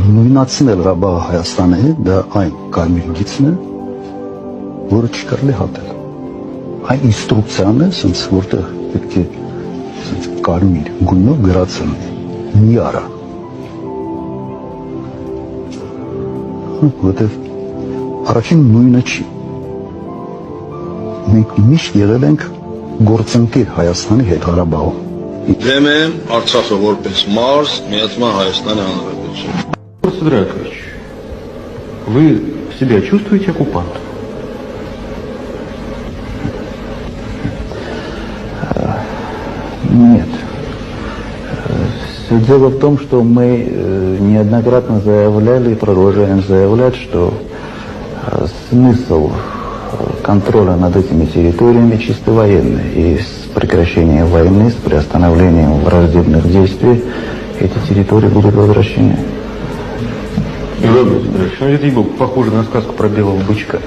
նույնացնել Ղարաբաղը Հայաստանի հետ, դա այն կարմիր գիծն է, որը չի կարելի հատել։ Այն ինստրուկցիան է, ասենց որտեղ պետք է ասենց կարմիր գույնով գրածն մի արա։ Որտեղ առաջին նույնը չի։ Մենք միշտ եղել ենք գործընկեր Հայաստանի հետ Ղարաբաղում։ Դեմ եմ Արցախը որպես մարզ միացման Հայաստանի Հանրապետություն։ Сидор Яковлевич, вы себя чувствуете оккупантом? Нет. Дело в том, что мы неоднократно заявляли и продолжаем заявлять, что смысл контроля над этими территориями чисто военный. И с прекращением войны, с приостановлением враждебных действий эти территории будут возвращены. Это похоже на сказку про белого бычка.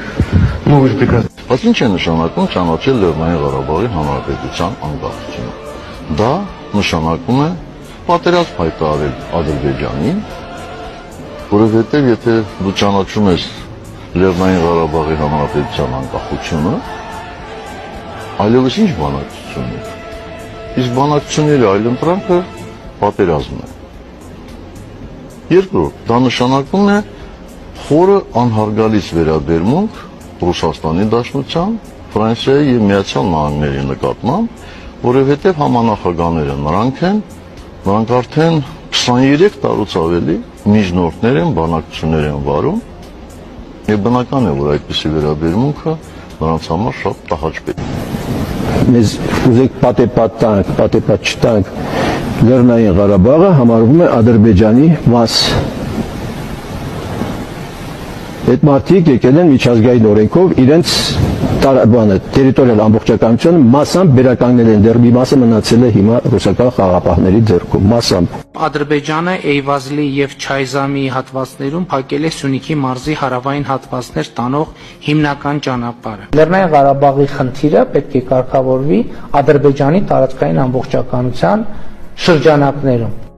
Ну вы же прекрасно. Բայց ինչ է նշանակում ճանաչել Լեռնային Ղարաբաղի Հանրապետության անկախությունը։ Դա նշանակում է պատերազմ հայտարարել Ադրբեջանին, որովհետև եթե դու ճանաչում ես Լեռնային Ղարաբաղի Հանրապետության անկախությունը, այլևս ինչ բանակցություն է։ Իսկ բանակցությունների այլընտրանքը պատերազմն է։ Երկրորդ, դա նշանակում է խորը անհարգալից վերաբերմունք Ռուսաստանի Դաշնության, Ֆրանսիայի եւ Միացյալ Նահանգների նկատմամբ, որովհետեւ համանախագահները նրանք արդեն 23 տարուց ավելի միջնորդներ են, բանակցություններ են վարում, եւ բնական է, որ այդպիսի վերաբերմունքը նրանց համար շատ տհաճ է։ Մեզ ուզեք պատեպատ չտանք, Լեռնային Ղարաբաղը համարվում է Ադրբեջանի մաս։ Այդ մարդիկ եկել են միջազգային օրենքով իրենց տերիտորիալ ամբողջականությունը մասամբ վերականգնել են, դեռ մի մասը մնացել է հիմա ռուսական խաղաղապահների ձեռքում, մասամբ։ Ադրբեջանը Էյվազլի եւ Չայզամի հատվածներում փակել է Սյունիքի մարզի հարավային հատվածներ տանող հիմնական ճանապարհը։ Լեռնային Ղարաբաղի խնդիրը պետք է կարգավորվի Ադրբեջանի տարածքային ամբողջականության շրջանակներում։